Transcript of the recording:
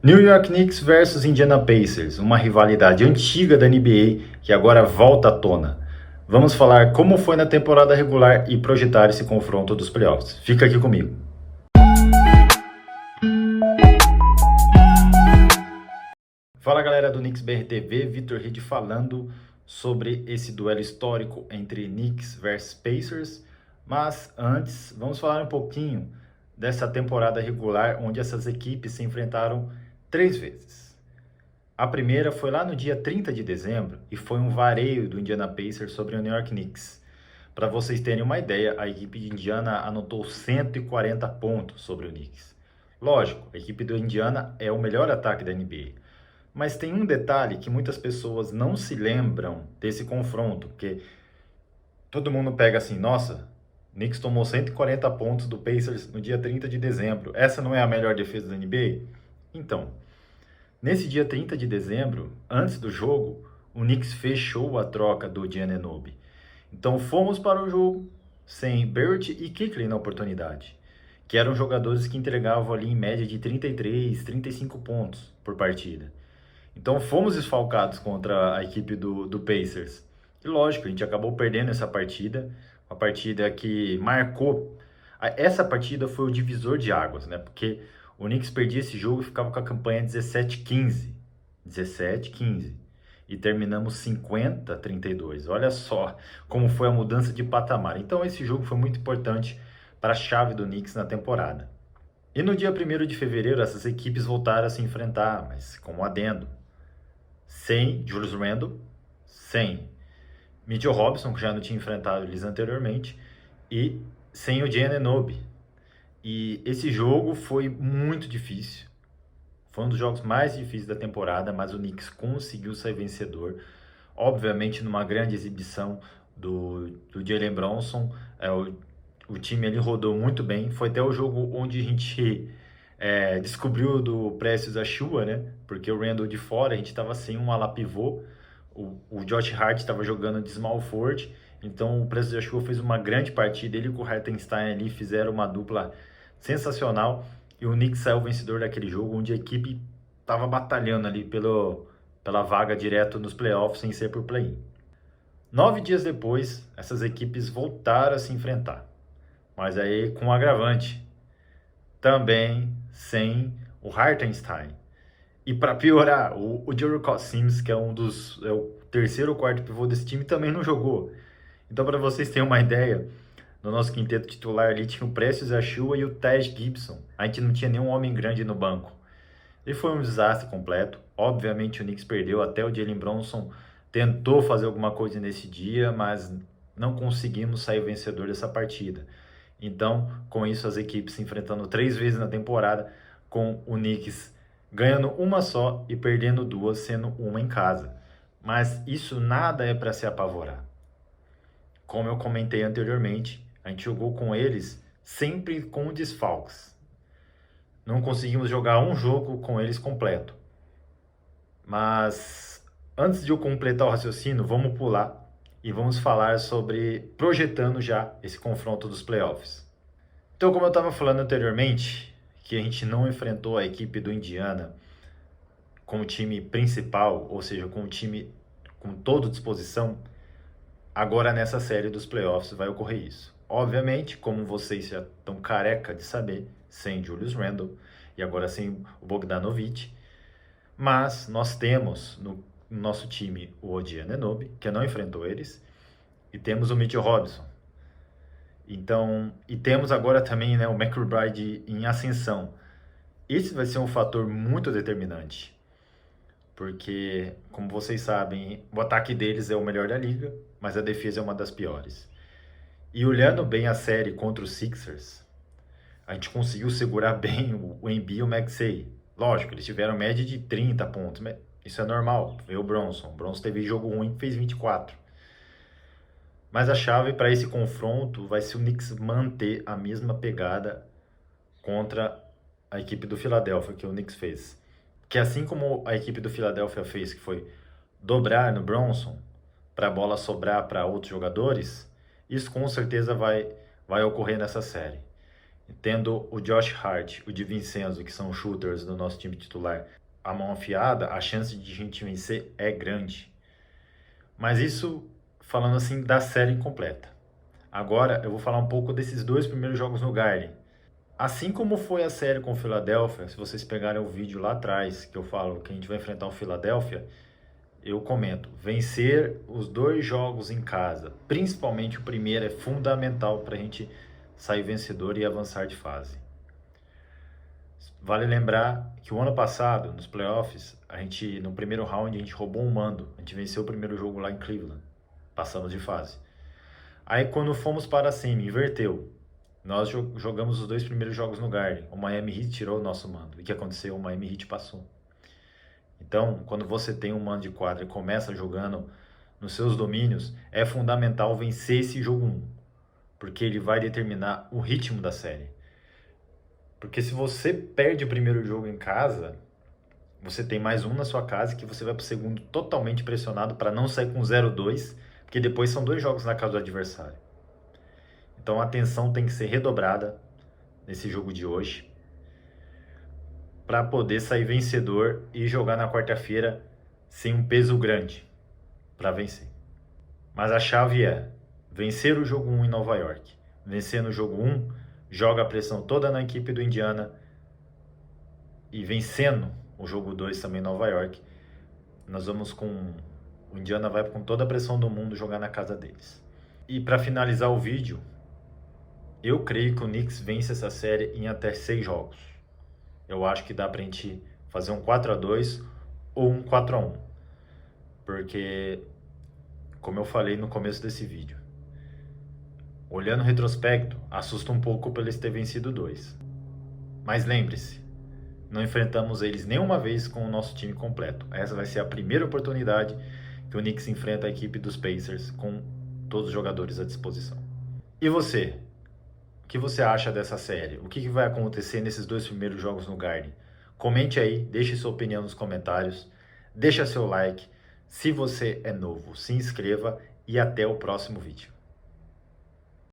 New York Knicks versus Indiana Pacers, uma rivalidade antiga da NBA que agora volta à tona. Vamos falar como foi na temporada regular e projetar esse confronto dos playoffs. Fica aqui comigo. Fala galera do Knicks BRTV, Vitor Reed falando sobre esse duelo histórico entre Knicks versus Pacers. Mas antes, vamos falar um pouquinho dessa temporada regular onde essas equipes se enfrentaram 3 vezes. A primeira foi lá no dia 30 de dezembro e foi um vareio do Indiana Pacers sobre o New York Knicks. Para vocês terem uma ideia, a equipe de Indiana anotou 140 pontos sobre o Knicks. Lógico, a equipe do Indiana é o melhor ataque da NBA. Mas tem um detalhe que muitas pessoas não se lembram desse confronto, porque todo mundo pega assim, nossa, o Knicks tomou 140 pontos do Pacers no dia 30 de dezembro. Essa não é a melhor defesa da NBA? Então, nesse dia 30 de dezembro, antes do jogo, o Knicks fechou a troca do Giannobi. Então fomos para o jogo sem Barrett e Quickley na oportunidade, que eram jogadores que entregavam ali em média de 33, 35 pontos por partida. Então fomos desfalcados contra a equipe do Pacers. E lógico, a gente acabou perdendo essa partida, uma partida que marcou. Essa partida foi o divisor de águas, né? Porque o Knicks perdia esse jogo e ficava com a campanha 17-15. 17-15. E terminamos 50-32. Olha só como foi a mudança de patamar. Então esse jogo foi muito importante para a chave do Knicks na temporada. E no dia 1º de fevereiro, essas equipes voltaram a se enfrentar, mas com um adendo. Sem Julius Randle, sem Mitchell Robinson, que já não tinha enfrentado eles anteriormente, e sem o Giannobi. E esse jogo foi muito difícil. Foi um dos jogos mais difíceis da temporada, mas o Knicks conseguiu sair vencedor. Obviamente, numa grande exibição do Jalen Brunson. O time ali rodou muito bem. Foi até o jogo onde a gente descobriu do Precious Achiuwa, né? Porque o Randle de fora, a gente estava sem um ala pivô. O Josh Hart estava jogando de small forward. Então o Precious Achiuwa fez uma grande partida. Ele com o Hartenstein ali fizeram uma dupla sensacional. E o Knicks saiu vencedor daquele jogo, onde a equipe estava batalhando ali pela vaga direto nos playoffs, sem ser por play-in. 9 dias depois, essas equipes voltaram a se enfrentar. Mas aí com um agravante. Também sem o Hartenstein. E para piorar, o Jericho Sims, que é o terceiro ou quarto pivô desse time, também não jogou. Então, para vocês terem uma ideia, no nosso quinteto titular ali tinha o Precious Achiuwa e o Taj Gibson. A gente não tinha nenhum homem grande no banco. E foi um desastre completo. Obviamente o Knicks perdeu, até o Jalen Brunson tentou fazer alguma coisa nesse dia, mas não conseguimos sair vencedor dessa partida. Então, com isso, as equipes se enfrentando 3 vezes na temporada, com o Knicks ganhando uma só e perdendo 2, sendo uma em casa. Mas isso nada é para se apavorar. Como eu comentei anteriormente, a gente jogou com eles sempre com desfalques. Não conseguimos jogar um jogo com eles completo. Mas antes de eu completar o raciocínio, vamos pular e vamos falar sobre projetando já esse confronto dos playoffs. Então, como eu estava falando anteriormente, que a gente não enfrentou a equipe do Indiana com o time principal, ou seja, com o time com toda disposição, agora nessa série dos playoffs vai ocorrer isso. Obviamente, como vocês já estão careca de saber, sem Julius Randle e agora sem o Bogdanovic, mas nós temos no nosso time o Giannobi, que não enfrentou eles, e temos o Mitchell Robinson. Então, e temos agora também, né, o McBride em ascensão. Esse vai ser um fator muito determinante, porque, como vocês sabem, o ataque deles é o melhor da liga, mas a defesa é uma das piores. E olhando bem a série contra os Sixers, a gente conseguiu segurar bem o Embiid e o Maxey. Lógico, eles tiveram média de 30 pontos, mas isso é normal. Veio o Bronson. O Bronson teve jogo ruim, fez 24. Mas a chave para esse confronto vai ser o Knicks manter a mesma pegada contra a equipe do Philadelphia, que o Knicks fez. Que assim como a equipe do Philadelphia fez, que foi dobrar no Bronson para a bola sobrar para outros jogadores, isso com certeza vai ocorrer nessa série. Tendo o Josh Hart, o DiVincenzo, que são shooters do nosso time titular, a mão afiada, a chance de a gente vencer é grande. Mas isso falando assim da série incompleta. Agora eu vou falar um pouco desses 2 primeiros jogos no Garden. Assim como foi a série com o Philadelphia, se vocês pegarem o vídeo lá atrás, que eu falo que a gente vai enfrentar o Philadelphia, eu comento, vencer os 2 jogos em casa, principalmente o primeiro, é fundamental para a gente sair vencedor e avançar de fase. Vale lembrar que o ano passado, nos playoffs, no primeiro round, a gente roubou um mando. A gente venceu o primeiro jogo lá em Cleveland. Passamos de fase. Aí quando fomos para a semi, inverteu. Nós jogamos os 2 primeiros jogos no Garden. O Miami Heat tirou o nosso mando. E o que aconteceu? O Miami Heat passou. Então, quando você tem um mando de quadra e começa jogando nos seus domínios, é fundamental vencer esse jogo 1. Porque ele vai determinar o ritmo da série. Porque se você perde o primeiro jogo em casa, você tem mais um na sua casa que você vai para o segundo totalmente pressionado para não sair com 0-2, porque depois são 2 jogos na casa do adversário. Então a atenção tem que ser redobrada nesse jogo de hoje para poder sair vencedor e jogar na quarta-feira sem um peso grande para vencer. Mas a chave é vencer o jogo 1 em Nova York. Vencer no jogo 1, joga a pressão toda na equipe do Indiana e vencendo o jogo 2 também em Nova York, nós vamos com... O Indiana vai com toda a pressão do mundo jogar na casa deles. E para finalizar o vídeo, eu creio que o Knicks vence essa série em até 6 jogos. Eu acho que dá pra gente fazer um 4-2 ou um 4-1. Porque, como eu falei no começo desse vídeo, olhando o retrospecto, assusta um pouco por eles terem vencido 2. Mas lembre-se, não enfrentamos eles nenhuma vez com o nosso time completo. Essa vai ser a primeira oportunidade que o Knicks enfrenta a equipe dos Pacers com todos os jogadores à disposição. E você? O que você acha dessa série? O que vai acontecer nesses 2 primeiros jogos no Garden? Comente aí, deixe sua opinião nos comentários, deixa seu like. Se você é novo, se inscreva e até o próximo vídeo.